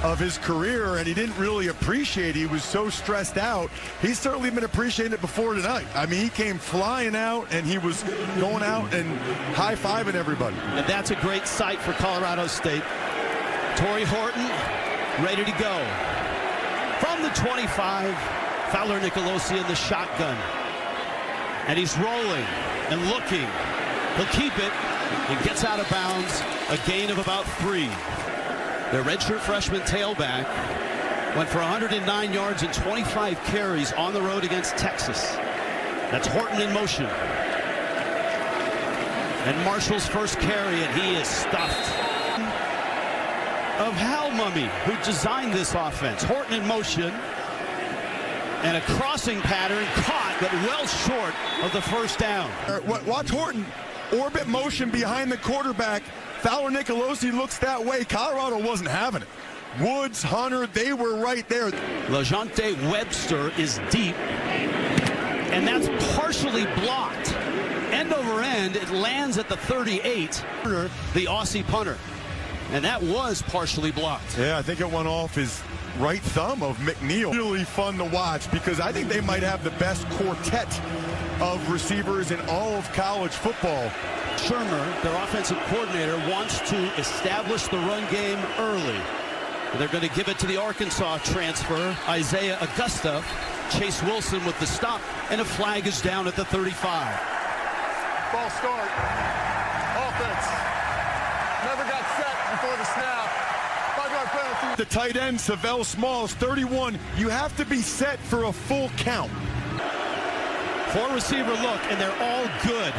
of his career, and he didn't really appreciate it. He was so stressed out. He's certainly been appreciating it before tonight. I mean, he came flying out, and he was going out and high-fiving everybody. And that's a great sight for Colorado State. Torrey Horton ready to go. From the 25, Fowler Nicolosi in the shotgun. And he's rolling and looking. He'll keep it. It gets out of bounds. A gain of about 3. Their redshirt freshman tailback went for 109 yards and 25 carries on the road against Texas. That's Horton in motion. And Marshall's first carry, and he is stuffed. Of Hal Mummy, who designed this offense. Horton in motion. And a crossing pattern caught, but well short of the first down. Watch Horton orbit motion behind the quarterback. Fowler Nicolosi looks that way. Colorado wasn't having it. Woods, Hunter, they were right there. LeJonte Webster is deep, and that's partially blocked. End over end, it lands at the 38. The Aussie punter, and that was partially blocked. Yeah, I think it went off his right thumb of McNeil. Really fun to watch because I think they might have the best quartet of receivers in all of college football. Shermer, their offensive coordinator, wants to establish the run game early. They're going to give it to the Arkansas transfer, Isaiah Augusta. Chase Wilson with the stop, and a flag is down at the 35. Ball start. Offense. Never got set before the snap. 5-yard penalty. The tight end, Savell Smalls, 31. You have to be set for a full count. 4-receiver look, and they're all good.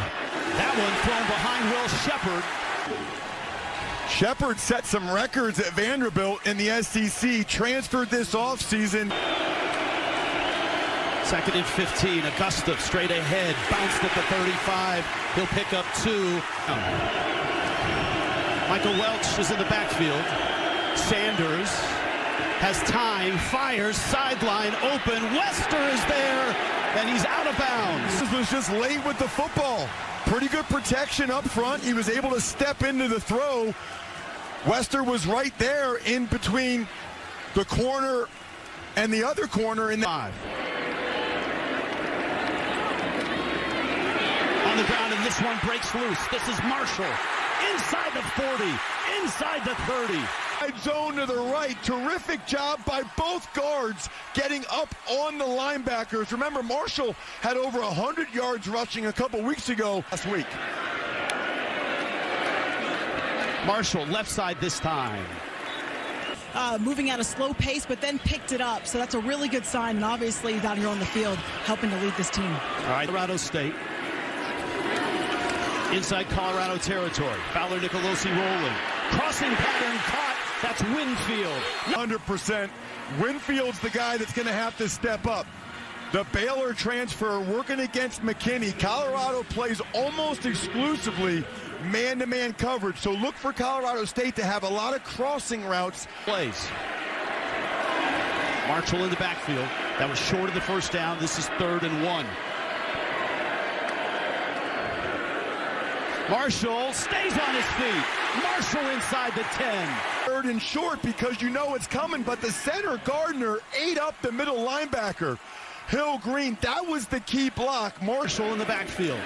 That one thrown behind Will Shepard. Shepard set some records at Vanderbilt in the SEC, transferred this offseason. 2nd and 15, Augusta straight ahead, bounced at the 35. He'll pick up 2. Michael Welch is in the backfield. Sanders has time, fires, sideline open. Wester is there, and he's out of bounds. This was just late with the football. Pretty good protection up front. He was able to step into the throw. Wester was right there in between the corner and the other corner in the 5. On the ground, and this one breaks loose. This is Marshall. Inside the 40, inside the 30. Zone to the right. Terrific job by both guards getting up on the linebackers. Remember, Marshall had over 100 yards rushing a couple weeks ago last week. Marshall left side this time. Moving at a slow pace, but then picked it up. So that's a really good sign. And obviously down here on the field, helping to lead this team. All right, Colorado State. Inside Colorado territory. Fowler Nicolosi rolling. Crossing pattern caught. That's Winfield. 100%. Winfield's the guy that's going to have to step up. The Baylor transfer working against McKinney. Colorado plays almost exclusively man-to-man coverage, so look for Colorado State to have a lot of crossing routes. Plays. Marshall in the backfield. That was short of the first down. This is 3rd and 1. Marshall stays on his feet. Marshall inside the 10. 3rd and short because you know it's coming, but the center, Gardner, ate up the middle linebacker. Hill Green, that was the key block. Marshall in the backfield.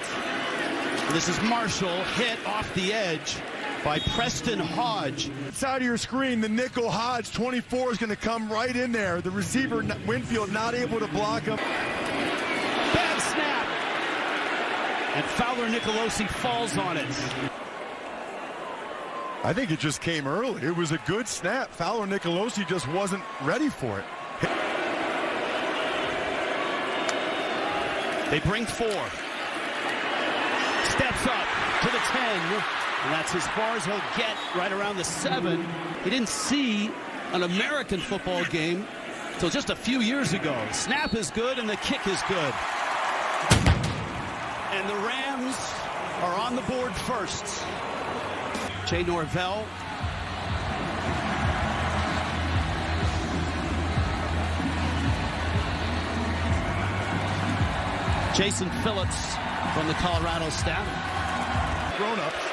This is Marshall hit off the edge by Preston Hodge. Side of your screen, the nickel Hodge, 24 is going to come right in there. The receiver, Winfield, not able to block him. Bad snap. And Fowler Nicolosi falls on it. I think it just came early. It was a good snap. Fowler Nicolosi just wasn't ready for it. They bring 4. Steps up to the 10. And that's as far as he'll get, right around the 7. He didn't see an American football game until just a few years ago. Snap is good and the kick is good. And the Rams are on the board first. Jay Norvell. Jason Phillips from the Colorado staff. Grown-ups.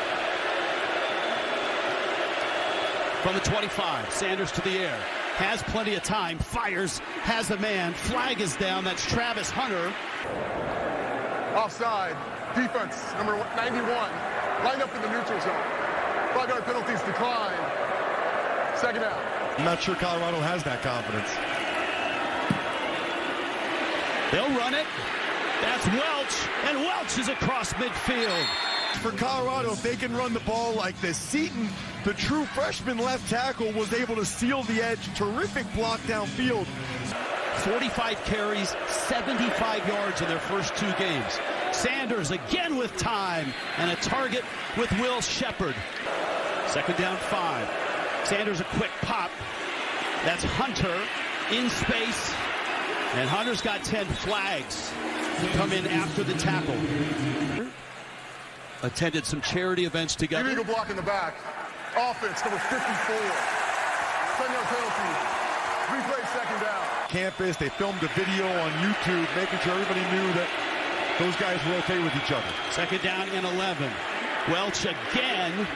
From the 25, Sanders to the air. Has plenty of time, fires, has a man. Flag is down, that's Travis Hunter. Offside. Defense, number 91. Lined up in the neutral zone. 5-yard penalties declined. Second down. I'm not sure Colorado has that confidence. They'll run it. That's Welch, and Welch is across midfield. For Colorado, if they can run the ball like this, Seton, the true freshman left tackle, was able to seal the edge. Terrific block downfield. 45 carries, 75 yards in their first 2 games. Sanders again with time, and a target with Will Shepard. Second down 5. Sanders a quick pop. That's Hunter in space, and Hunter's got 10 flags to come in after the tackle. Attended some charity events together. Illegal block in the back. Offense, number 54. 10-yard penalty. Replay second down. Campus, they filmed a video on YouTube, making sure everybody knew that those guys were okay with each other. Second down and 11. Welch again,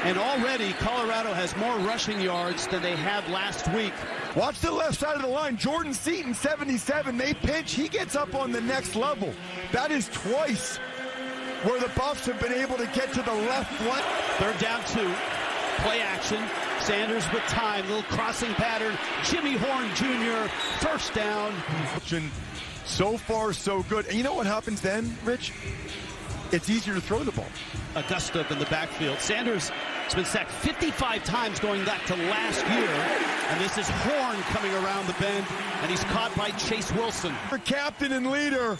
and already Colorado has more rushing yards than they had last week. Watch the left side of the line. Jordan Seton, 77. They pinch. He gets up on the next level. That is twice where the Buffs have been able to get to the left flank. Third down 2. Play action. Sanders with time. Little crossing pattern. Jimmy Horn Jr. First down. So far, so good. And you know what happens then, Rich? It's easier to throw the ball. Augusta in the backfield. Sanders has been sacked 55 times going back to last year. And this is Horn coming around the bend, and he's caught by Chase Wilson. For captain and leader,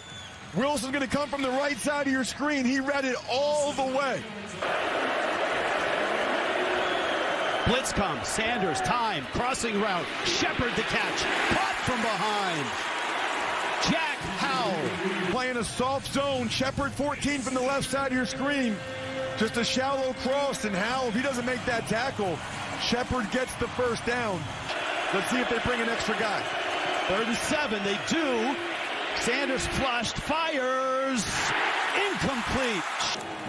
Wilson's going to come from the right side of your screen. He read it all the way. Blitz comes. Sanders, time, crossing route. Shepard the catch. Caught from behind. Jack Howell. Playing a soft zone. Shepard 14 from the left side of your screen. Just a shallow cross, and Howell, if he doesn't make that tackle, Shepard gets the first down. Let's see if they bring an extra guy. 3rd and 7, they do. Sanders flushed, fires, incomplete.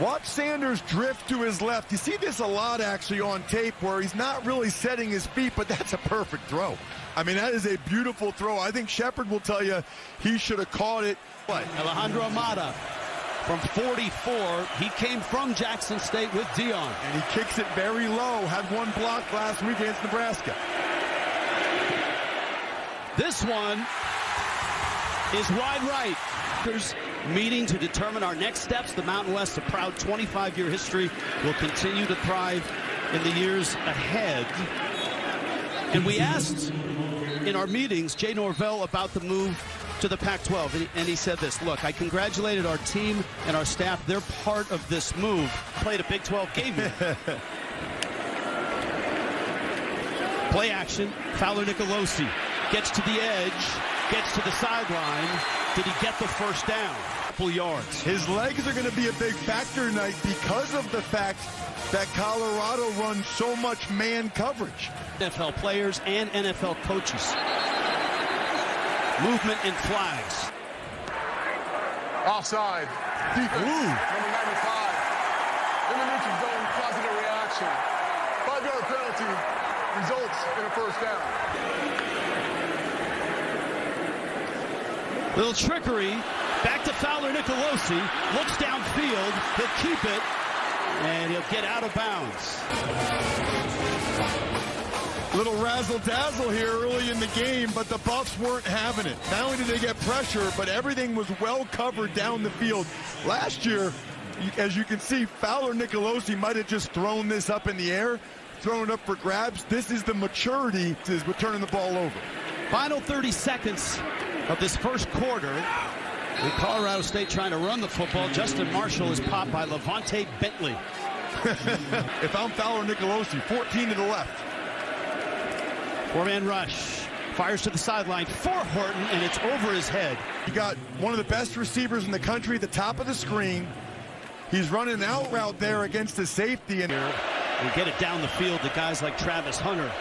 Watch Sanders drift to his left. You see this a lot actually on tape where he's not really setting his feet, but that's a perfect throw. I mean, that is a beautiful throw. I think Shepard will tell you he should have caught it. Alejandro Amata from 44. He came from Jackson State with Dion. And he kicks it very low. Had one block last week against Nebraska. This one is wide right. There's meeting to determine our next steps. The Mountain West, a proud 25-year history, will continue to thrive in the years ahead. And we asked in our meetings Jay Norvell about the move to the Pac-12, and he said this: look, I congratulated our team and our staff. They're part of this move. Played a Big 12 game here. Play action. Fowler Nicolosi gets to the edge, gets to the sideline. Did he get the first down? Couple yards. His legs are going to be a big factor tonight because of the fact that Colorado runs so much man coverage. NFL players and NFL coaches. Movement and flags. Offside. Defense. Number 95. In the neutral zone, causing a reaction. 5-yard penalty results in a first down. Little trickery. Back to Fowler Nicolosi. Looks downfield. He'll keep it. And he'll get out of bounds. Little razzle-dazzle here early in the game, but the Buffs weren't having it. Not only did they get pressure, but everything was well covered down the field. Last year, as you can see, Fowler Nicolosi might have just thrown this up in the air, thrown it up for grabs. This is the maturity with turning the ball over. Final 30 seconds of this first quarter. And Colorado State trying to run the football. Justin Marshall is popped by Levante Bentley. If I'm Fowler Nicolosi, 14 to the left. 4-man rush. Fires to the sideline for Horton, and it's over his head. You got one of the best receivers in the country at the top of the screen. He's running an out route there against the safety. And we get it down the field to guys like Travis Hunter.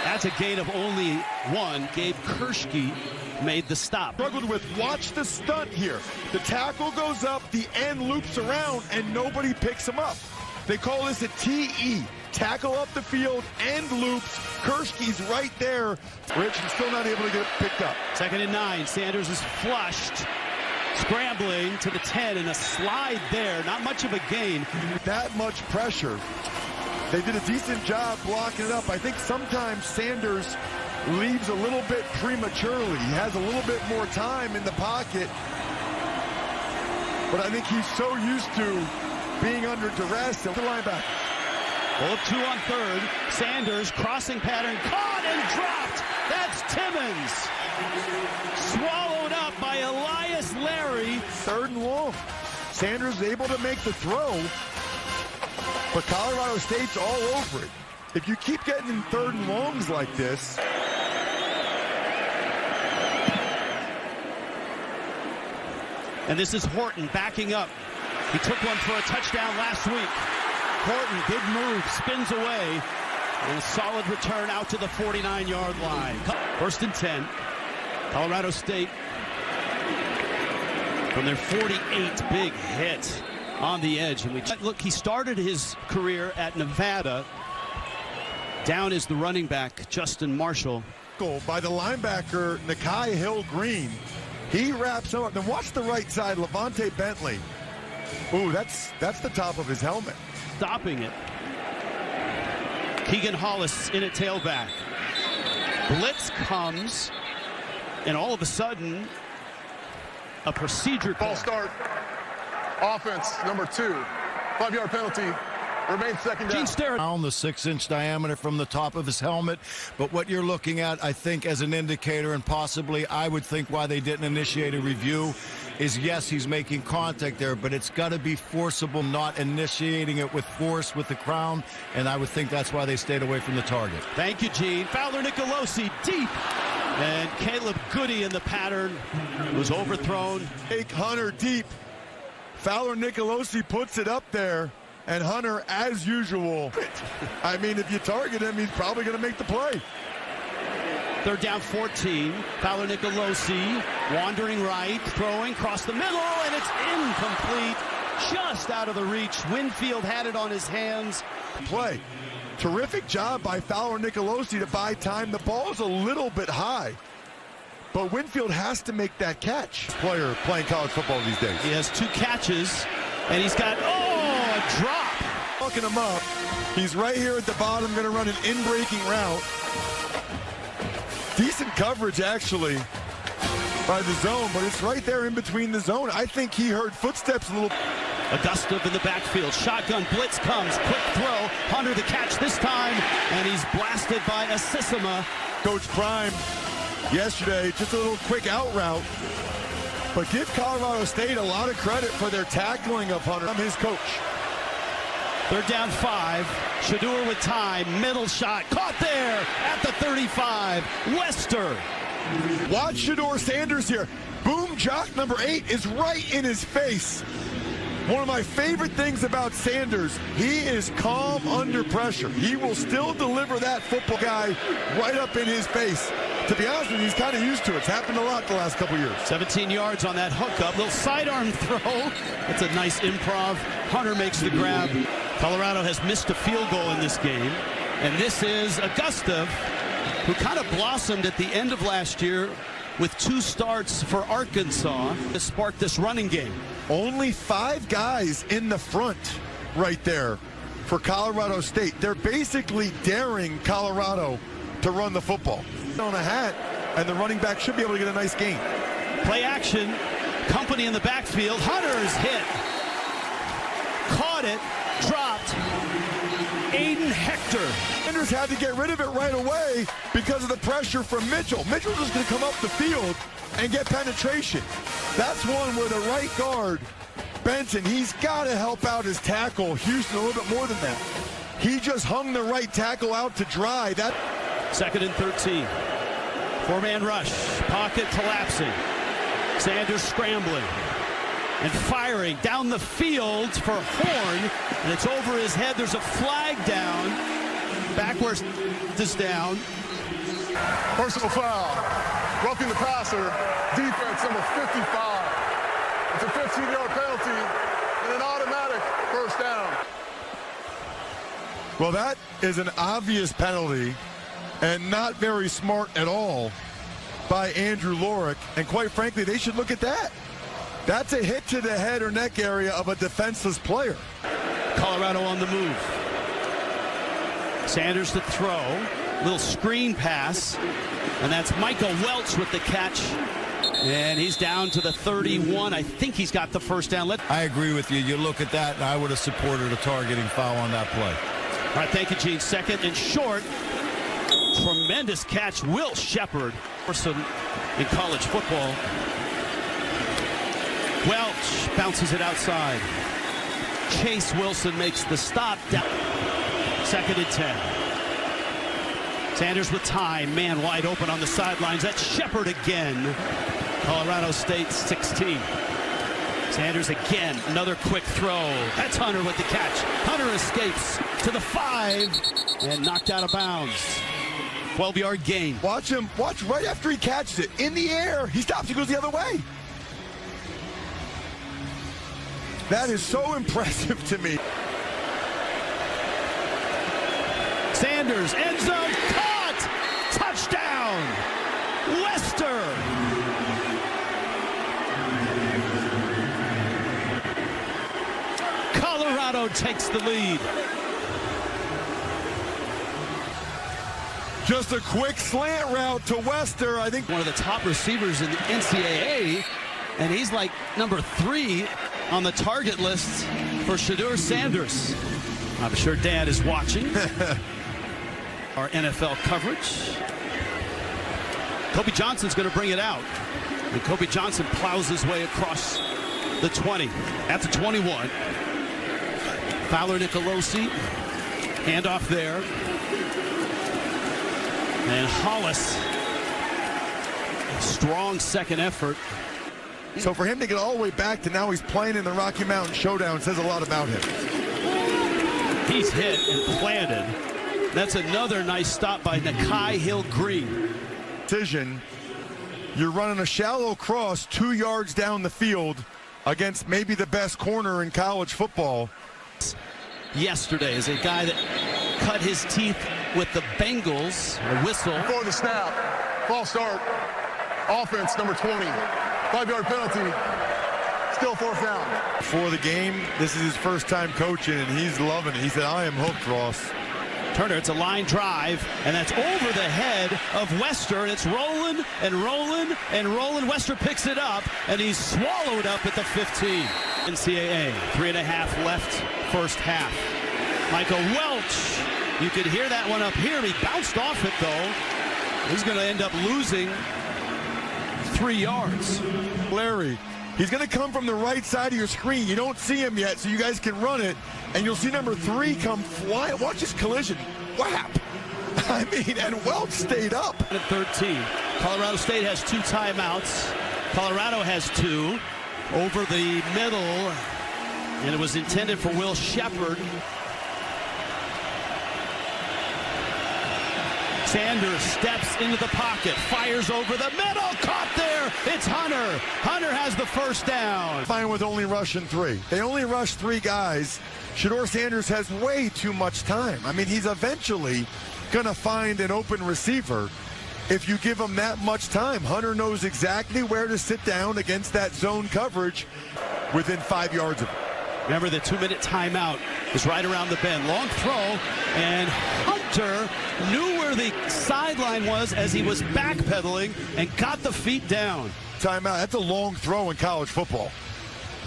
That's a gain of only 1. Gabe Kershke made the stop. Struggled with, watch the stunt here. The tackle goes up, the end loops around, and nobody picks him up. They call this a TE. Tackle up the field and loops. Kershke's right there. Rich is still not able to get picked up. 2nd and 9. Sanders is flushed. Scrambling to the 10 and a slide there. Not much of a gain. That much pressure. They did a decent job blocking it up. I think sometimes Sanders leaves a little bit prematurely. He has a little bit more time in the pocket. But I think he's so used to being under duress. The linebacker. Well, 2 on 3rd. Sanders, crossing pattern, caught and dropped. That's Timmons. Swallowed up by Elias Larry. 3rd and long. Sanders is able to make the throw, but Colorado State's all over it. If you keep getting in 3rd and longs like this. And this is Horton backing up. He took one for a touchdown last week. Horton, good move, spins away. And a solid return out to the 49-yard line. 1st and 10. Colorado State from their 48, big hit on the edge. And look, he started his career at Nevada. Down is the running back, Justin Marshall. By the linebacker, Nakai Hill-Green. He wraps him up. Then watch the right side, Levante Bentley. Ooh, that's the top of his helmet. Stopping it. Keegan Hollis in at tailback. Blitz comes, and all of a sudden, a procedure call. Ball start. Offense, number 2. 5-yard penalty. Remains 2nd down. Down the 6-inch diameter from the top of his helmet. But what you're looking at, I think, as an indicator, and possibly I would think why they didn't initiate a review, is yes, he's making contact there, but it's got to be forcible, not initiating it with force with the crown, and I would think that's why they stayed away from the target. Thank you, Gene. Fowler Nicolosi deep, and Caleb Goody in the pattern was overthrown. Take Hunter deep. Fowler Nicolosi puts it up there, and Hunter, as usual, I mean, if you target him, he's probably going to make the play. 3rd down 14. Fowler Nicolosi wandering right, throwing across the middle, and it's incomplete. Just out of the reach. Winfield had it on his hands. Play. Terrific job by Fowler Nicolosi to buy time. The ball's a little bit high, but Winfield has to make that catch. Player playing college football these days. He has 2 catches, and he's got, a drop. Fucking him up. He's right here at the bottom, going to run an in-breaking route. Decent coverage, actually, by the zone, but it's right there in between the zone. I think he heard footsteps a little. Augustov in the backfield. Shotgun blitz comes. Quick throw. Hunter the catch this time, and he's blasted by Asisima. Coach Prime yesterday, just a little quick out route. But give Colorado State a lot of credit for their tackling of Hunter. I'm his coach. 3rd down 5. Shadur with time. Middle shot. Caught there at the 35. Wester. Watch Shedeur Sanders here. Boom jock number 8 is right in his face. One of my favorite things about Sanders, he is calm under pressure. He will still deliver that football guy right up in his face. To be honest with you, he's kind of used to it. It's happened a lot the last couple years. 17 yards on that hookup. Little sidearm throw. That's a nice improv. Hunter makes the grab. Colorado has missed a field goal in this game. And this is Augustov, who kind of blossomed at the end of last year with 2 starts for Arkansas to spark this running game. Only 5 guys in the front right there for Colorado State. They're basically daring Colorado to run the football. On a hat, and the running back should be able to get a nice gain. Play action. Company in the backfield. Hunter is hit. Caught it. Dropped. Aiden Hector. Sanders had to get rid of it right away because of the pressure from Mitchell. Mitchell's just going to come up the field and get penetration. That's one where the right guard, Benson, he's got to help out his tackle. Houston a little bit more than that. He just hung the right tackle out to dry. 2nd and 13. 4-man rush. Pocket collapsing. Sanders scrambling and firing down the field for Horn, and it's over his head. There's a flag down. Backwards is down. Personal foul. Roughing the passer. Defense number 55. It's a 15-yard penalty and an automatic 1st down. Well, that is an obvious penalty and not very smart at all by Andrew Lorick. And quite frankly, they should look at that. That's a hit to the head or neck area of a defenseless player. Colorado on the move. Sanders to throw. Little screen pass. And that's Michael Welch with the catch. And he's down to the 31. I think he's got the first down. I agree with you. You look at that, and I would have supported a targeting foul on that play. All right, thank you, Gene. Second and short. Tremendous catch. Will Shepard. Person in college football. Welch bounces it outside. Chase Wilson makes the stop. Second and 10. Sanders with time. Man wide open on the sidelines. That's Shepard again. Colorado State 16. Sanders again. Another quick throw. That's Hunter with the catch. Hunter escapes to the 5 and knocked out of bounds. 12-yard gain. Watch him. Watch right after he catches it. In the air. He stops. He goes the other way. That is so impressive to me. Sanders, end zone, caught! Touchdown! Wester! Colorado takes the lead. Just a quick slant route to Wester. I think One of the top receivers in the NCAA, and he's like number 3 on the target list for Shedeur Sanders. I'm sure Dad is watching our NFL coverage. Kobe Johnson's going to bring it out. And Kobe Johnson plows his way across the 20. At the 21. Fowler Nicolosi. Handoff there. And Hollis. Strong second effort. so. For him to get all the way back to now he's playing in the Rocky Mountain Showdown says a lot about him. He's hit and planted. That's another nice stop by Nakai Hill-Green. Decision. You're running a shallow cross 2 yards down the field against maybe the best corner in college football. Yesterday is a guy that cut his teeth with the Bengals. A whistle. Before the snap, false start, offense number 20, 5-yard penalty, still fourth down. Before the game, this is his first time coaching, and he's loving it. He said, I am hooked, Ross. Turner, it's a line drive, and that's over the head of Wester, and it's rolling and rolling and rolling. Wester picks it up, and he's swallowed up at the 15. NCAA, 3.5 left first half. Michael Welch, you could hear that one up here. He bounced off it, though. He's going to end up losing 3 yards. Larry, he's going to come from the right side of your screen. You don't see him yet, so you guys can run it. And you'll see number 3 come flying. Watch this collision. Whap. I mean, and Welch stayed up. At 13. Colorado State has 2 timeouts. Colorado has 2. Over the middle. And it was intended for Will Shepard. Sanders steps into the pocket, fires over the middle, caught there. It's Hunter. Hunter has the first down. Fine with only rushing 3. They only rush 3 guys. Shedeur Sanders has way too much time. I mean, he's eventually going to find an open receiver if you give him that much time. Hunter knows exactly where to sit down against that zone coverage within 5 yards of him. Remember, the 2-minute timeout is right around the bend. Long throw, and Hunter knew where the sideline was as he was backpedaling and got the feet down. Timeout. That's a long throw in college football.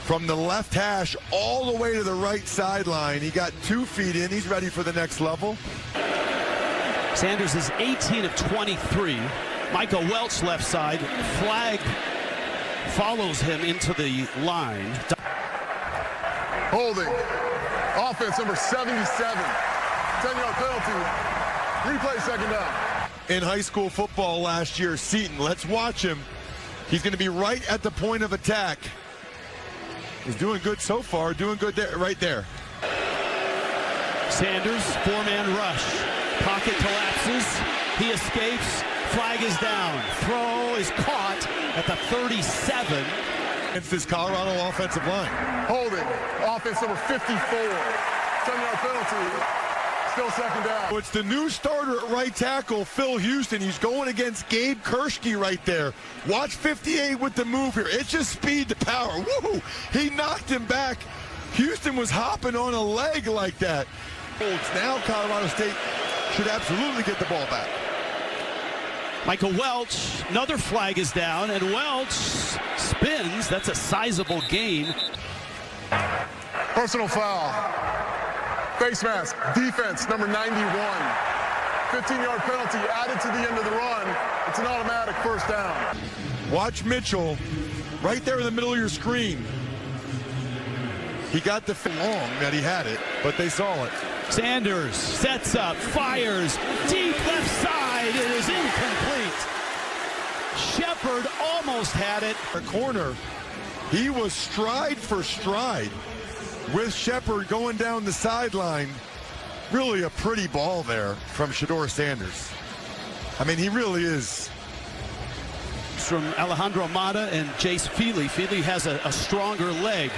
From the left hash all the way to the right sideline. He got 2 feet in. He's ready for the next level. Sanders is 18 of 23. Michael Welch left side. Flag follows him into the line. Holding, offense number 77, 10-yard penalty, replay second down. In high school football last year, Seton, let's watch him. He's going to be right at the point of attack. He's doing good so far, doing good there, right there. Sanders, 4-man rush. Pocket collapses. He escapes. Flag is down. Throw is caught at the 37. It's this Colorado offensive line. Holding, offense number 54, 10-yard penalty, Still second down. It's the new starter at right tackle, Phil Houston. He's going against Gabe Kershke right there. Watch 58 with the move here. It's just speed to power. Woo! He knocked him back. Houston was hopping on a leg like that. Now Colorado State should absolutely get the ball back. Michael Welch, another flag is down, and Welch spins. That's a sizable gain. Personal foul. Face mask. Defense, number 91. 15-yard penalty added to the end of the run. It's an automatic first down. Watch Mitchell right there in the middle of your screen. He got the long that he had it, but they saw it. Sanders sets up, fires, deep left side. It is incomplete. Shepard almost had it. The corner, he was stride for stride with Shepard going down the sideline. Really a pretty ball there from Shedeur Sanders. I mean, he really is. From Alejandro Mata and Jace Feely. Feely has a stronger leg.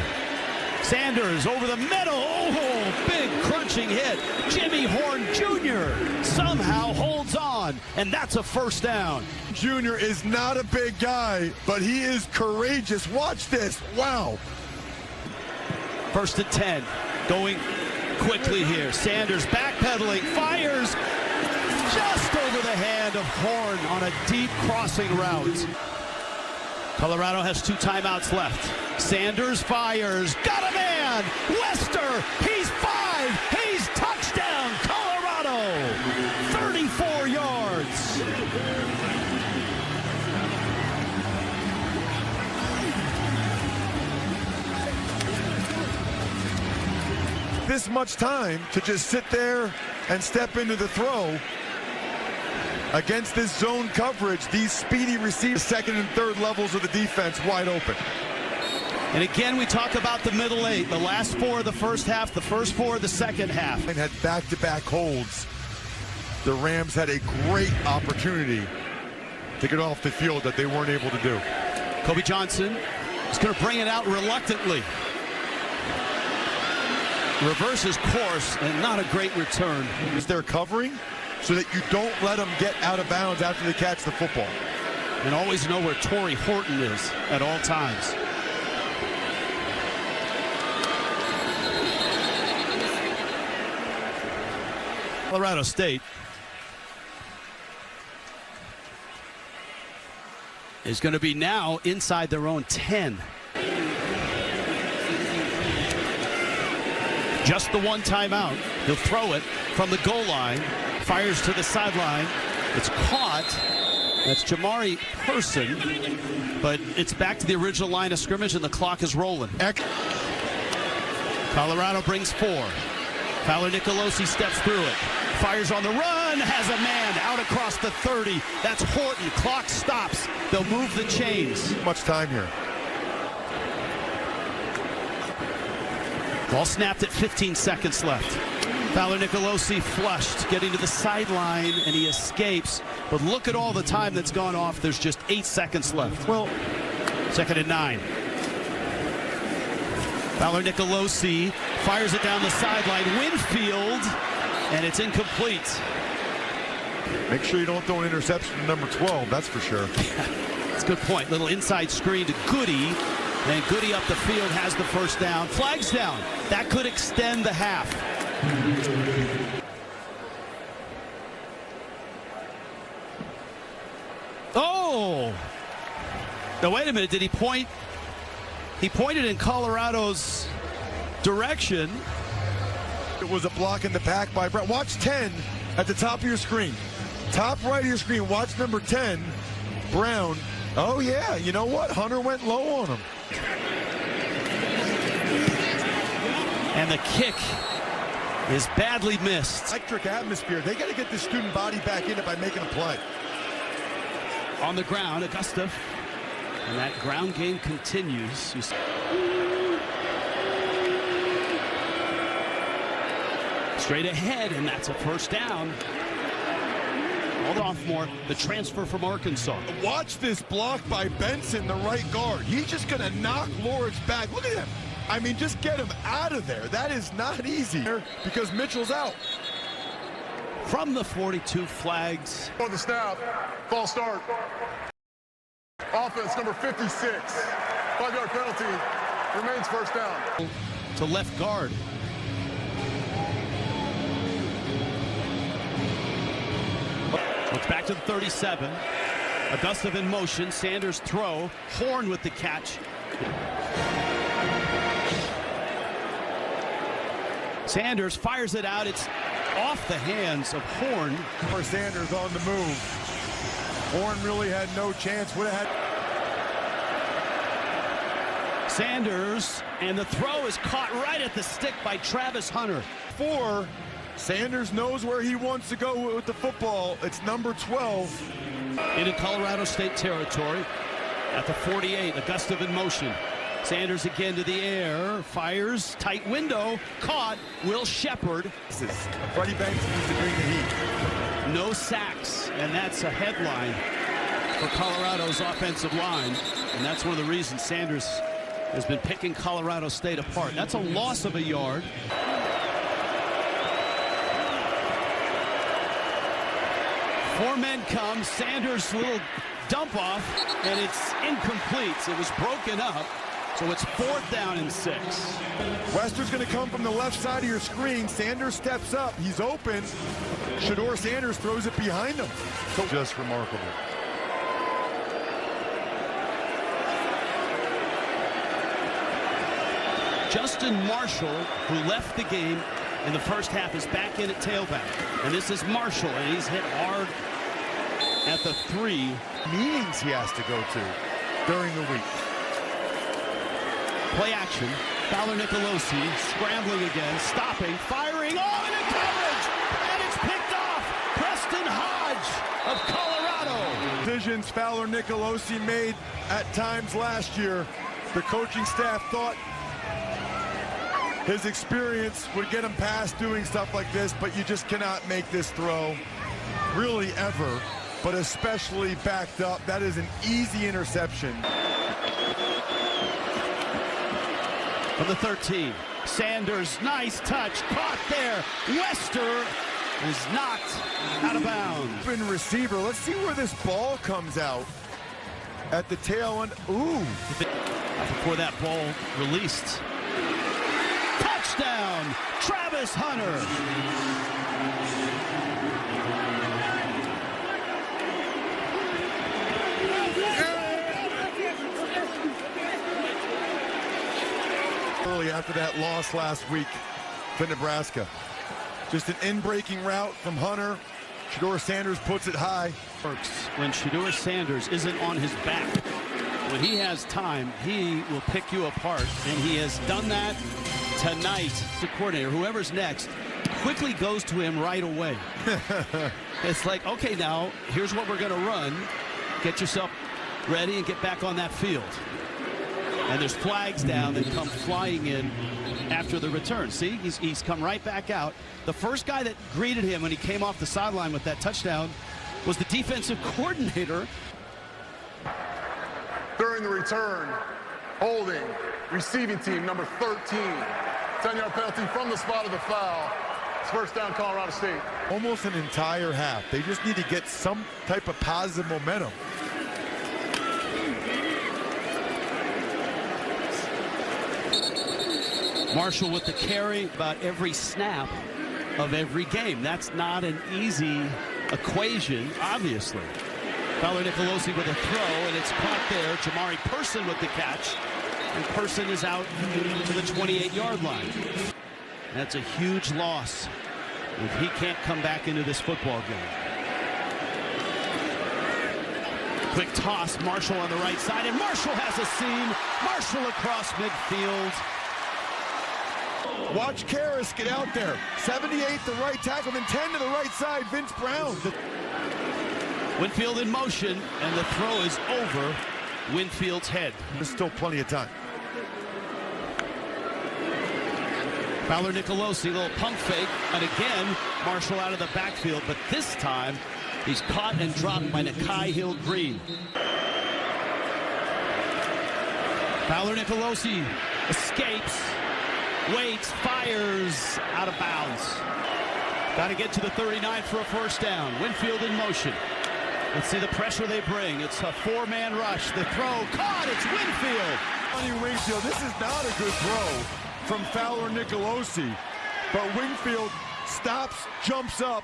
Sanders over the middle. Oh, big crunching hit. Jimmy Horn Jr. somehow holds on, and that's a first down. Jr. is not a big guy, but he is courageous. Watch this. Wow. First and 10. Going quickly here. Sanders backpedaling, fires just over the hand of Horn on a deep crossing route. Colorado has 2 timeouts left. Sanders fires, got a man, Wester, he's 5, he's touchdown, Colorado, 34 yards. This much time to just sit there and step into the throw. Against this zone coverage, these speedy receivers, second and third levels of the defense wide open. And again, we talk about the middle 8, the last 4 of the first half, the first 4 of the second half. And had back-to-back holds. The Rams had a great opportunity to get off the field that they weren't able to do. Kobe Johnson is going to bring it out reluctantly. Reverses course, and not a great return. They're covering so that you don't let them get out of bounds after they catch the football. And always know where Torrey Horton is at all times. Colorado State is going to be now inside their own 10. Just the one timeout. He'll throw it from the goal line. Fires to the sideline. It's caught. That's Jamari Person. But it's back to the original line of scrimmage, and the clock is rolling. Colorado brings 4. Fowler Nicolosi steps through it. Fires on the run. Has a man out across the 30. That's Horton. Clock stops. They'll move the chains. Much time here. Ball snapped at 15 seconds left. Fowler Nicolosi flushed, getting to the sideline, and he escapes. But look at all the time that's gone off. There's just 8 seconds left. Well, second and 9. Fowler Nicolosi fires it down the sideline. Winfield, and it's incomplete. make sure you don't throw an interception to number 12, that's for sure. That's a good point. Little inside screen to Goody. And Goody up the field has the first down. Flags down. That could extend the half. Oh! Now, wait a minute. Did he point? He pointed in Colorado's direction. It was a block in the pack by Brown. Watch 10 at the top of your screen. Top right of your screen. Watch number 10, Brown. Oh, yeah. You know what? Hunter went low on him. And the kick is badly missed. Electric atmosphere. They got to get the student body back in it by making a play. On the ground, Augusta. And that ground game continues. Straight ahead, and that's a first down. Sophomore, the transfer from Arkansas. Watch this block by Benson, the right guard. He's just going to knock Lawrence back. Look at him. I mean, just get him out of there. That is not easy because Mitchell's out. From the 42 flags. For the snap, false start. Offense number 56. 5-yard penalty. Remains first down. To left guard. Looks back to the 37. Augusta in motion. Sanders throw. Horn with the catch. Sanders fires it out. It's off the hands of Horn. For Sanders on the move. Horn really had no chance. Would have had. Sanders, and the throw is caught right at the stick by Travis Hunter. Sanders knows where he wants to go with the football. It's number 12. Into Colorado State territory at the 48. Augusta in motion. Sanders again to the air. Fires. Tight window. Caught. Will Shepard. Freddie Banks needs to bring the heat. No sacks. And that's a headline for Colorado's offensive line. And that's one of the reasons Sanders has been picking Colorado State apart. That's a loss of a yard. Four men come. Sanders' little dump off, and it's incomplete. It was broken up, so it's 4th down and 6. Wester's going to come from the left side of your screen. Sanders steps up. He's open. Shedeur Sanders throws it behind him. So just remarkable. Justin Marshall, who left the game in the first half, is back in at tailback. And this is Marshall, and he's hit hard at the 3. Meetings he has to go to during the week. Play action. Fowler Nicolosi scrambling again, stopping, firing, into coverage, and it's picked off. Preston Hodge of Colorado. Decisions Fowler Nicolosi made at times last year. The coaching staff thought his experience would get him past doing stuff like this, but you just cannot make this throw, really ever, but especially backed up. That is an easy interception. From the 13, Sanders, nice touch, caught there. Wester is knocked out of bounds. Open receiver, let's see where this ball comes out. At the tail end, ooh. Before that ball released. Touchdown, Travis Hunter. Early after that loss last week to Nebraska. Just an in-breaking route from Hunter. Shedeur Sanders puts it high. When Shedeur Sanders isn't on his back, when he has time, he will pick you apart, and he has done that tonight. The coordinator, whoever's next, quickly goes to him right away. It's like, okay, now here's what we're going to run. Get yourself ready and get back on that field. And there's flags down that come flying in after the return. See, he's come right back out. The first guy that greeted him when he came off the sideline with that touchdown was the defensive coordinator. During the return, holding, receiving team number 13. 10-yard penalty from the spot of the foul. It's first down, Colorado State. Almost an entire half. They just need to get some type of positive momentum. Marshall with the carry about every snap of every game. That's not an easy equation, obviously. Fowler Nicolosi with a throw, and it's caught there. Jamari Person with the catch. And Person is out to the 28-yard line. That's a huge loss if he can't come back into this football game. Quick toss, Marshall on the right side, and Marshall has a seam. Marshall across midfield. Watch Karras get out there. 78 the right tackle, then 10 to the right side. Vince Brown. Winfield in motion, and the throw is over Winfield's head. There's still plenty of time. Fowler Nicolosi, little pump fake, and again, Marshall out of the backfield, but this time he's caught and dropped by Nakai Hill-Green. Fowler Nicolosi escapes, waits, fires, out of bounds. Got to get to the 39 for a first down. Winfield in motion. Let's see the pressure they bring. It's a four-man rush. The throw caught. It's Winfield. Wingfield, this is not a good throw from Fowler Nicolosi, but Wingfield stops, jumps up,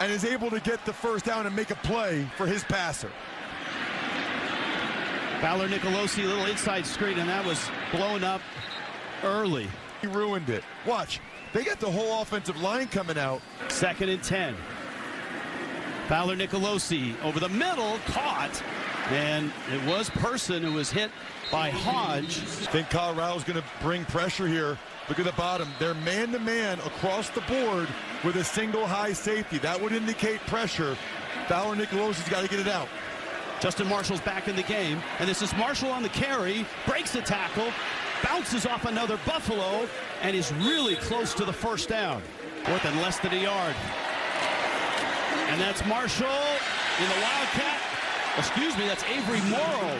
and is able to get the first down and make a play for his passer. Fowler Nicolosi, a little inside screen, and that was blown up early. He ruined it. Watch. They got the whole offensive line coming out. 2nd and 10. Fowler Nicolosi over the middle, caught, and it was Person who was hit by Hodge. I think Colorado's going to bring pressure here. Look at the bottom. They're man-to-man across the board with a single high safety. That would indicate pressure. Fowler Nicolosi's got to get it out. Justin Marshall's back in the game, and this is Marshall on the carry, breaks the tackle, bounces off another Buffalo, and is really close to the first down. 4th and less than a yard. And that's Marshall in the Wildcat. Excuse me, that's Avery Morrow.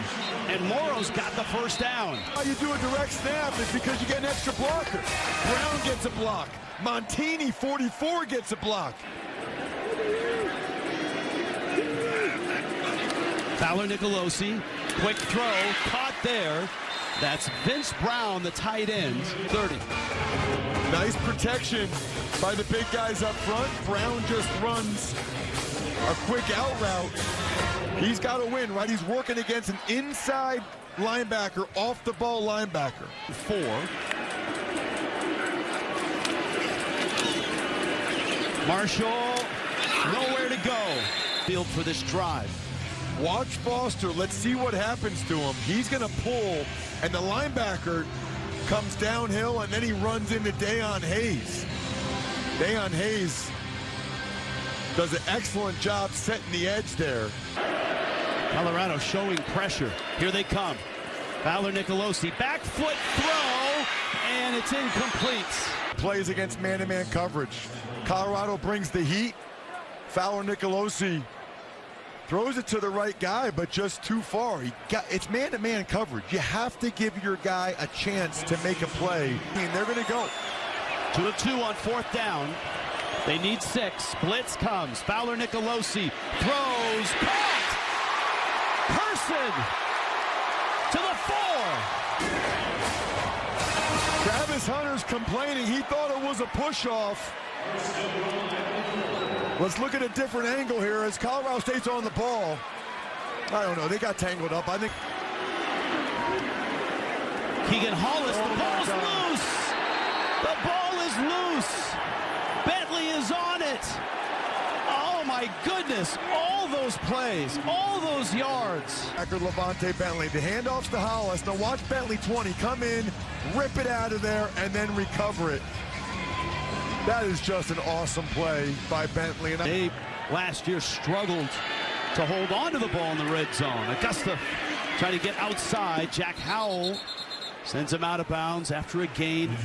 And Morrow's got the first down. How you do a direct snap is because you get an extra blocker. Brown gets a block. Montini, 44, gets a block. Fowler Nicolosi, quick throw, caught there. That's Vince Brown, the tight end, 30. Nice protection by the big guys up front. Brown just runs a quick out route. He's got to win, right? He's working against an inside linebacker, off the ball linebacker. 4. Marshall, nowhere to go. Field for this drive. Watch Foster. Let's see what happens to him. He's going to pull, and the linebacker comes downhill, and then he runs into Dayon Hayes. Dayon Hayes does an excellent job setting the edge there. Colorado showing pressure. Here they come. Fowler Nicolosi, back foot throw, and it's incomplete. Plays against man-to-man coverage. Colorado brings the heat. Fowler Nicolosi throws it to the right guy, but just too far. It's man-to-man coverage. You have to give your guy a chance to make a play. I mean, they're going to go. 2 of 2 on 4th down. They need 6. Blitz comes. Fowler Nicolosi throws. Caught! Person to the 4. Travis Hunter's complaining. He thought it was a push-off. Let's look at a different angle here as Colorado State's on the ball. I don't know. They got tangled up. I think Keegan Hollis, the ball's loose. The ball is loose. Bentley is on it. Oh, my goodness. All those plays, all those yards. Backer Levante Bentley. The handoffs to Hollis. Now watch Bentley 20 come in, rip it out of there, and then recover it. That is just an awesome play by Bentley. And they last year struggled to hold on to the ball in the red zone. Augusta trying to get outside. Jack Howell sends him out of bounds after a gain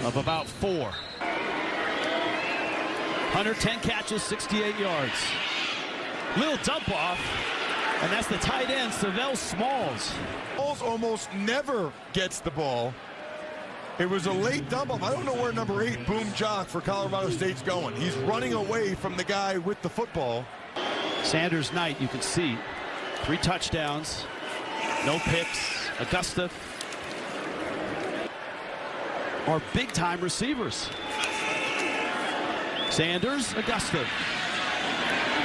of about 4. Hunter, 10 catches, 68 yards. Little dump off, and that's the tight end, Savell Smalls. Smalls almost never gets the ball. It was a late dump off. I don't know where number 8, Boom Jock, for Colorado State's going. He's running away from the guy with the football. Sanders Knight, you can see, 3 touchdowns, no picks. Augusta are big-time receivers. Sanders, Augusta.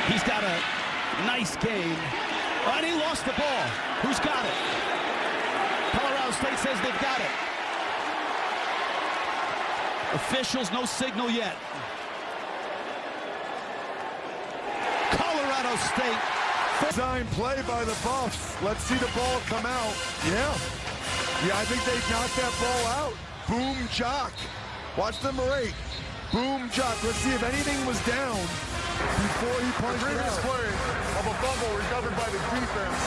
He's got a nice game. Oh, and he lost the ball. Who's got it? Colorado State says they've got it. Officials, no signal yet. Colorado State. Design play by the Buffs. Let's see the ball come out. Yeah, I think they knocked that ball out. Boom Jock. Watch number 8. Boom Jock. Let's see if anything was down before he punched it out. Previous play of a fumble recovered by the defense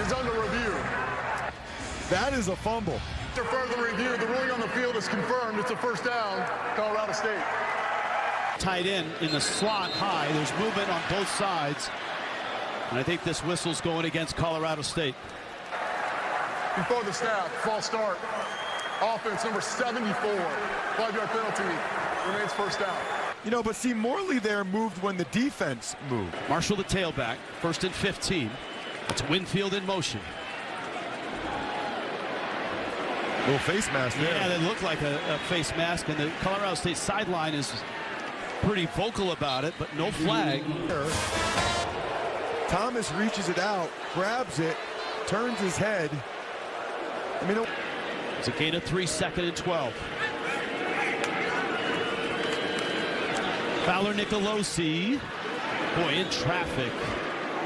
is under review. That is a fumble. After further review, the ruling on the field is confirmed. It's a first down, Colorado State. Tight end in the slot high. There's movement on both sides. And I think this whistle's going against Colorado State. Before the snap, false start. Offense number 74. 5-yard penalty. Remains first down. You know, but see, Morley there moved when the defense moved. Marshall the tailback, 1st and 15. It's Winfield in motion. Little face mask there. Yeah, they look like a face mask, and the Colorado State sideline is pretty vocal about it, but no flag. Thomas reaches it out, grabs it, turns his head. I mean, it's a gain of 3, 2nd and 12. Fowler Nicolosi. Boy, in traffic.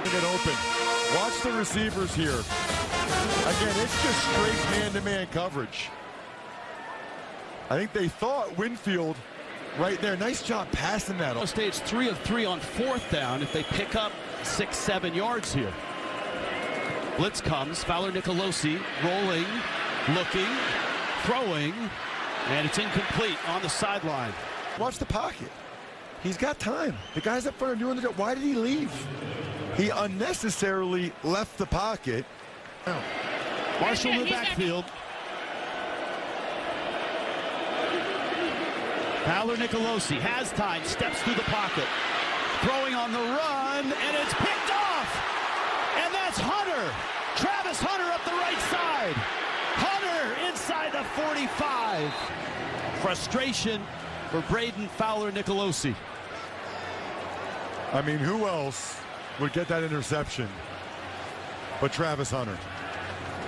It open. Watch the receivers here. Again, it's just straight man-to-man coverage. I think they thought Winfield right there. Nice job passing that. Colorado State's 3 of 3 on 4th down if they pick up 6, 7 yards here. Blitz comes. Fowler Nicolosi rolling, looking, throwing, and it's incomplete on the sideline. Watch the pocket. He's got time. The guy's up front are doing the job. Why did he leave? He unnecessarily left the pocket. Oh. Marshall in the backfield. Fowler Nicolosi has time, steps through the pocket, throwing on the run, and it's picked off. And that's Hunter. Travis Hunter up the right side. Hunter inside the 45. Frustration for Braden Fowler Nicolosi. I mean, who else would get that interception but Travis Hunter?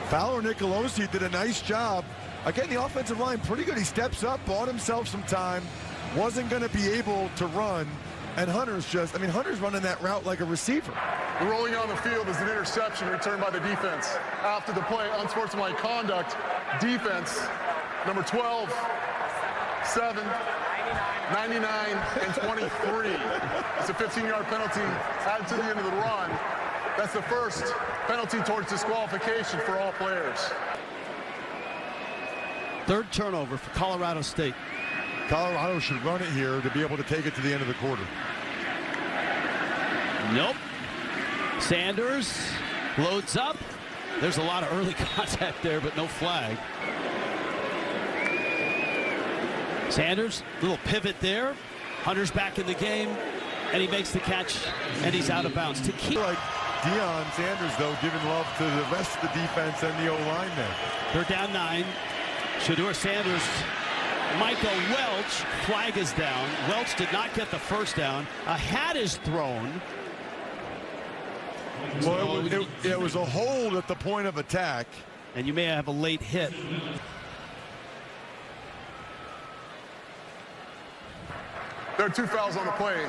Fowler Nicolosi did a nice job. Again, the offensive line pretty good. He steps up, bought himself some time, wasn't going to be able to run. And Hunter's just, I mean, Hunter's running that route like a receiver. The rolling on the field is an interception returned by the defense. After the play, unsportsmanlike conduct, defense, number 12, 7, 99, and 23. It's a 15-yard penalty added to the end of the run. That's the first penalty towards disqualification for all players. 3rd turnover for Colorado State. Colorado should run it here to be able to take it to the end of the quarter. Nope. Sanders loads up. There's a lot of early contact there, but no flag. Sanders, little pivot there. Hunter's back in the game, and he makes the catch, and he's out of bounds. To keep Like Deion Sanders, though, giving love to the rest of the defense and the O-line there. They're down 9. Shedeur Sanders, Michael Welch, flag is down. Welch did not get the first down. A hat is thrown. Well, it was a hold at the point of attack. And you may have a late hit. There are 2 fouls on the play.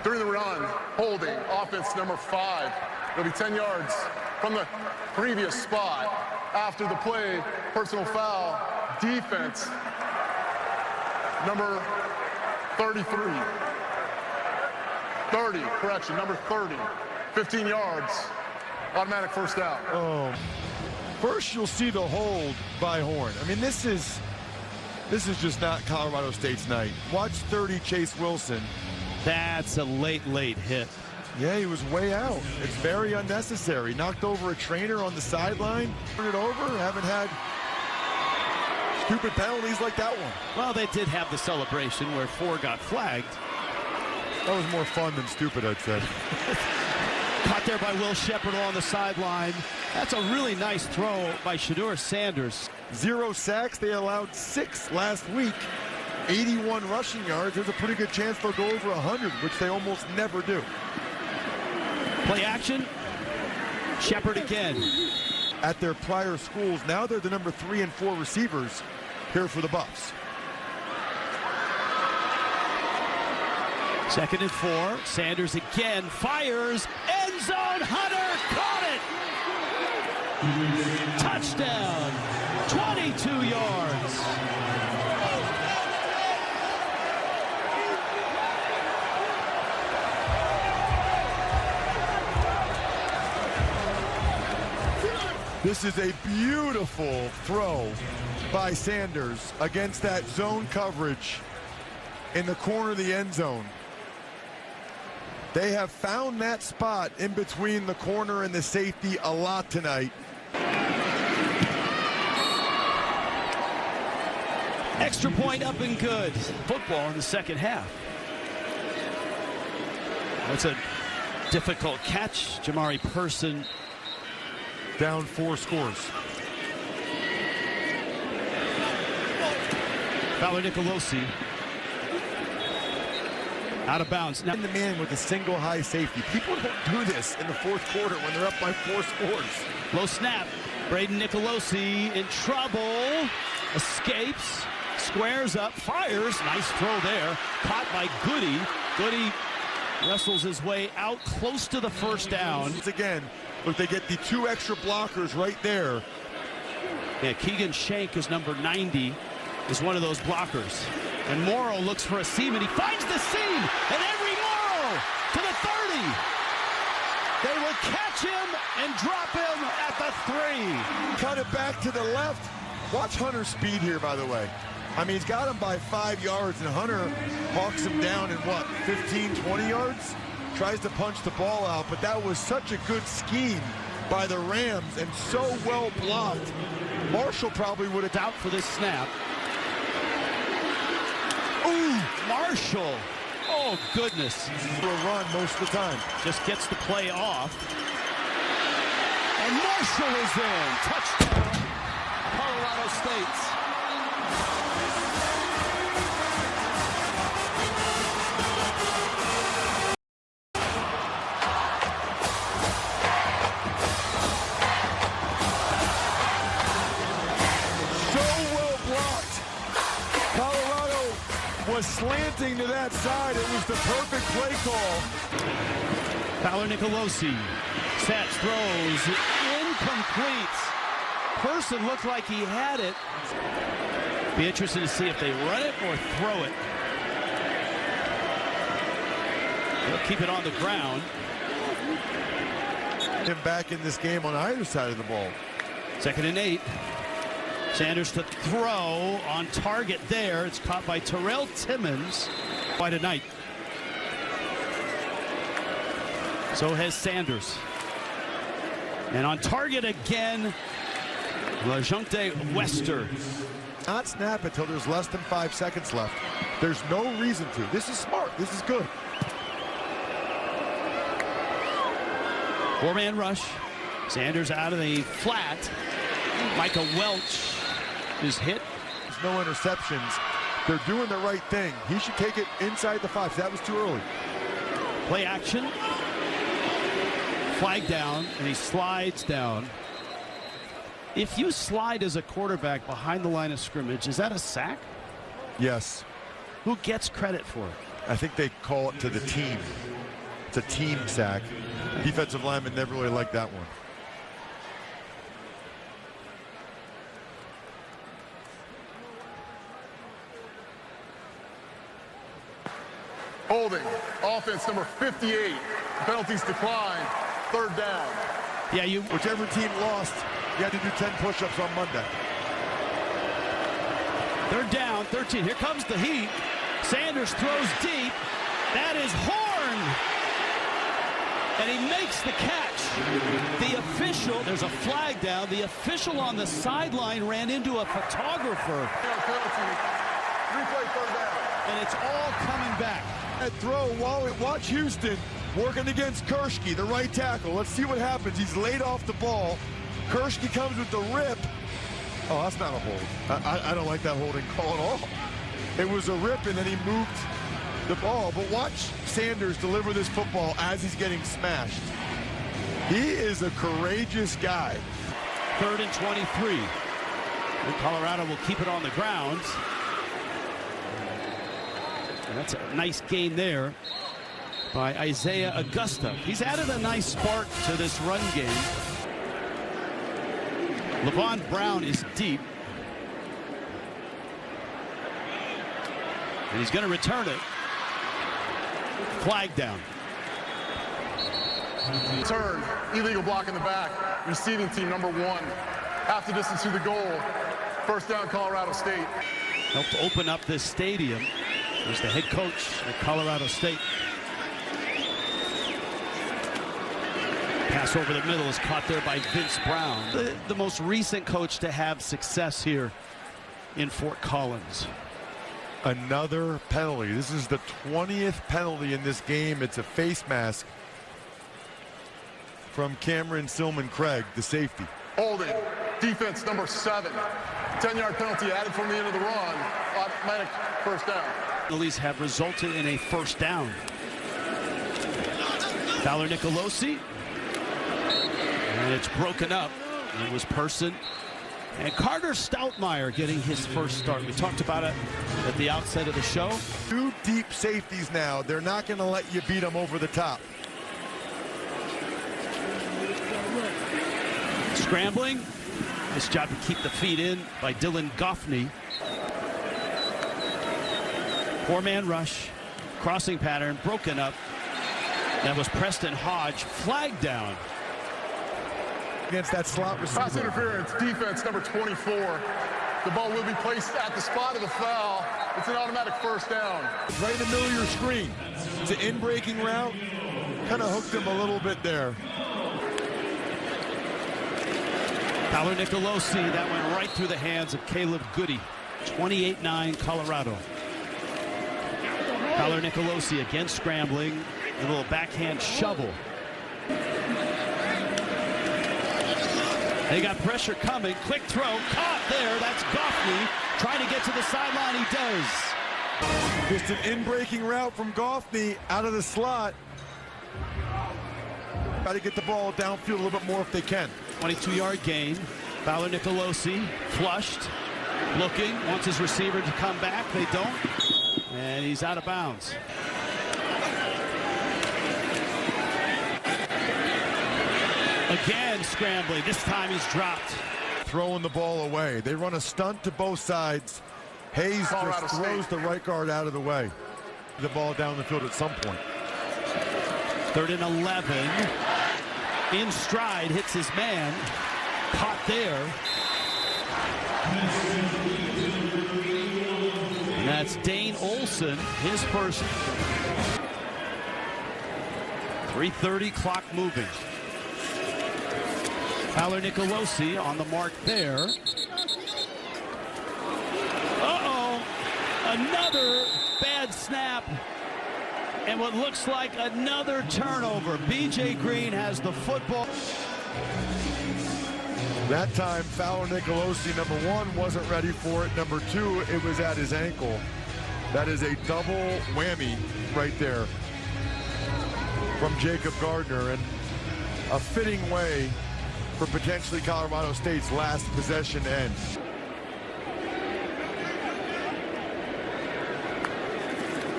During the run, holding, offense number 5. It'll be 10 yards from the previous spot. After the play, personal foul, defense, number 33. 30, correction, number 30. 15 yards, automatic first down. Oh, first you'll see the hold by Horn. I mean, this is just not Colorado State's night. Watch 30 Chase Wilson. That's a late hit. Yeah, he was way out. It's very unnecessary. Knocked over a trainer on the sideline. Turn it over. Haven't had stupid penalties like that one. Well, they did have the celebration where 4 got flagged. That was more fun than stupid, I'd say. Caught there by Will Shepard along the sideline. That's a really nice throw by Shedeur Sanders. 0 sacks. They allowed 6 last week. 81 rushing yards. There's a pretty good chance they'll go over 100, which they almost never do. Play action. Shepard again. At their prior schools, now they're the number 3 and 4 receivers here for the Buffs. 2nd and 4. Sanders again fires. End zone. Hunter caught it. Touchdown. 22 yards. This is a beautiful throw by Sanders against that zone coverage in the corner of the end zone. They have found that spot in between the corner and the safety a lot tonight. Extra point up and good. Football in the second half. That's a difficult catch. Jamari Person Down 4 scores. Fowler Nicolosi out of bounds. Now In the man with a single high safety. People don't do this in the fourth quarter when they're up by 4 scores. low snap. Braden Nicolosi in trouble. Escapes. Squares up. Fires. Nice throw there. Caught by Goody. Goody wrestles his way out close to the first down. Once again, look, they get the 2 extra blockers right there. Yeah, Keegan Shank is number 90. Is one of those blockers. And Morrow looks for a seam, and he finds the seam. And Henry Morrow to the 30. They will catch him and drop him at the 3. Cut it back to the left. Watch Hunter's speed here, by the way. I mean, he's got him by 5 yards, and Hunter hawks him down in, what, 15, 20 yards? Tries to punch the ball out, but that was such a good scheme by the Rams and so well blocked. Marshall probably would have Out for this snap. Ooh, Marshall. Oh, goodness. for a run most of the time. Just gets the play off. And Marshall is in. Touchdown, Colorado State. Was slanting to that side. It was the perfect play call. Fowler Nicolosi sets, throws, incomplete. Person looked like he had it. Be interested to see if they run it or throw it. They'll keep it on the ground. Him back in this game on either side of the ball. 2nd and 8. Sanders to throw on target there. It's caught by Terrell Timmons. Quite a night. So has Sanders. And on target again, LaJounte Wester. Not snap until there's less than 5 seconds left. There's no reason to. This is smart. This is good. 4-man rush. Sanders out of the flat. Micah Welch is hit. There's no interceptions. They're doing the right thing. He should take it inside the 5. That was too early. Play action. Flag down, and he slides down. If you slide as a quarterback behind the line of scrimmage, is that a sack? Yes. Who gets credit for it? I think they call it to the team. It's a team sack. Defensive linemen never really liked that one. Holding. Offense number 58. Penalties decline. 3rd down. Yeah, Whichever team lost, you had to do 10 push-ups on Monday. 3rd down, 13. Here comes the heat. Sanders throws deep. That is Horn. And he makes the catch. The official, there's a flag down. The official on the sideline ran into a photographer. Penalty. Replay 3rd down. And it's all coming back. That throw, watch Houston working against Kershke, the right tackle. Let's see what happens. He's laid off the ball. Kershke comes with the rip. Oh, that's not a hold. I don't like that holding call at all. It was a rip, and then he moved the ball. But watch Sanders deliver this football as he's getting smashed. He is a courageous guy. 3rd and 23. And Colorado will keep it on the ground. And that's a nice gain there by Isaiah Augusta. He's added a nice spark to this run game. Levon Brown is deep. And he's going to return it. Flag down. Turn. Illegal block in the back. Receiving team number 1. Half the distance to the goal. 1st down, Colorado State. Helped open up this stadium. There's the head coach at Colorado State. Pass over the middle is caught there by Vince Brown. The most recent coach to have success here in Fort Collins. Another penalty. This is the 20th penalty in this game. It's a face mask from Cameron Silman-Craig, the safety. Holding. Defense number 7. 10-yard penalty added from the end of the run. Automatic first down. Penalties have resulted in a first down. Fowler Nicolosi. And it's broken up. It was Person. And Carter Stoutmeyer getting his first start. We talked about it at the outset of the show. 2 deep safeties now. They're not going to let you beat them over the top. Scrambling. Nice job to keep the feet in by Dylan Goffney. 4-man rush. Crossing pattern broken up. That was Preston Hodge. Flag down. Against that slot receiver. Pass interference, defense number 24. The ball will be placed at the spot of the foul. It's an automatic first down. Right in the middle of your screen. It's an in-breaking route. Kind of hooked him a little bit there. Fowler Nicolosi, that went right through the hands of Caleb Goody. 28-9 Colorado. Fowler Nicolosi again scrambling. A little backhand shovel. They got pressure coming. Quick throw. Caught there. That's Goffney trying to get to the sideline. He does. Just an in-breaking route from Goffney out of the slot. Got to get the ball downfield a little bit more if they can. 22-yard gain. Fowler Nicolosi flushed. Looking. Wants his receiver to come back. They don't. And he's out of bounds. Again scrambling. This time he's dropped. Throwing the ball away. They run a stunt to both sides. Hayes just throws the right guard out of the way. The ball down the field at some point. 3rd and 11. In stride, hits his man. Caught there. And that's Dane Olson, his first. 3:30, clock moving. Fowler Nicolosi on the mark there. Uh-oh. Another bad snap. And what looks like another turnover. B.J. Green has the football. That time, Fowler Nicolosi, number 1, wasn't ready for it. Number 2, it was at his ankle. That is a double whammy right there from Jacob Gardner, and a fitting way for potentially Colorado State's last possession to end.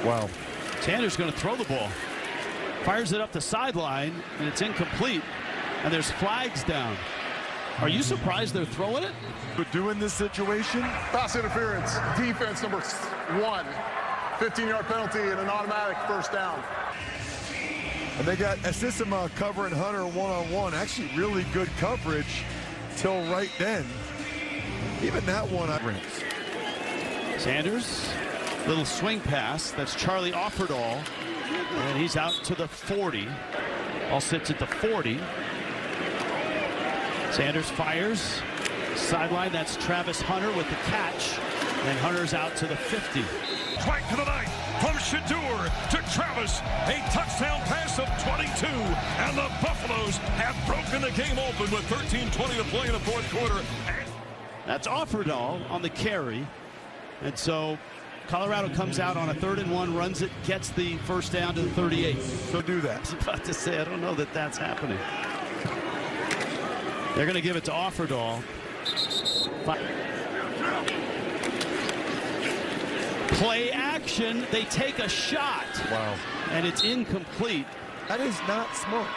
Wow. Sanders going to throw the ball. Fires it up the sideline, and it's incomplete. And there's flags down. Are you surprised they're throwing it? But doing this situation? Pass interference, defense number 1. 15-yard penalty and an automatic first down. And they got Asisima covering Hunter one-on-one. Actually, really good coverage till right then. Even that one I rings. Sanders, little swing pass. That's Charlie Offerdahl. And he's out to the 40. All sits at the 40. Sanders fires. Sideline, that's Travis Hunter with the catch. And Hunter's out to the 50. Back to the 9. From Shadur to Travis, a touchdown pass of 22, and the Buffaloes have broken the game open with 13:20 to play in the 4th quarter. That's Offerdahl on the carry, and so Colorado comes out on a 3rd and 1, runs it, gets the first down to the 38. So do that. I was about to say, I don't know that that's happening. They're going to give it to Offerdahl. Play action, they take a shot. Wow. And it's incomplete. That is not smart.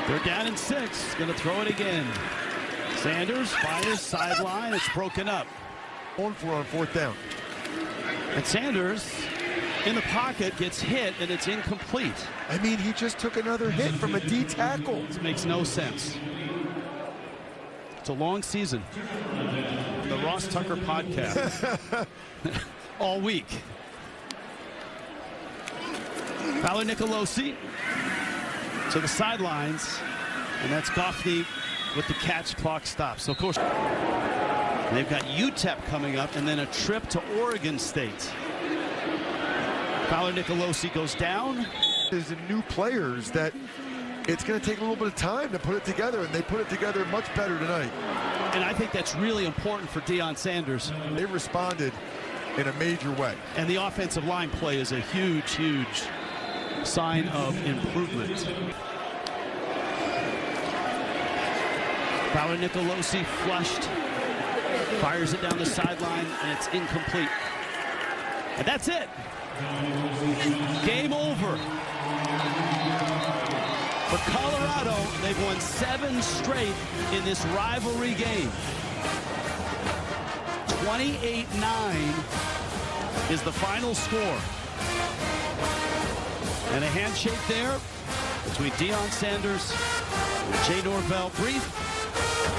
They're down in 6, going to throw it again. Sanders fires sideline, it's broken up. 1-4 on 4th down. And Sanders in the pocket gets hit, and it's incomplete. I mean, he just took another hit from a D tackle. This makes no sense. It's a long season. The Ross Tucker podcast. All week. Fowler Nicolosi to the sidelines, and that's Goffney with the catch. Clock stops. So, of course, They've got UTEP coming up and then a trip to Oregon State. Fowler Nicolosi goes down. There's new players that it's going to take a little bit of time to put it together, and they put it together much better tonight. And I think that's really important for Deion Sanders. They responded in a major way. And the offensive line play is a huge, huge sign of improvement. Fowler Nicolosi flushed, fires it down the sideline, and it's incomplete. And that's it. Game over. For Colorado, they've won 7 straight in this rivalry game. 28-9 is the final score. And a handshake there between Deion Sanders and Jay Norvell. Brief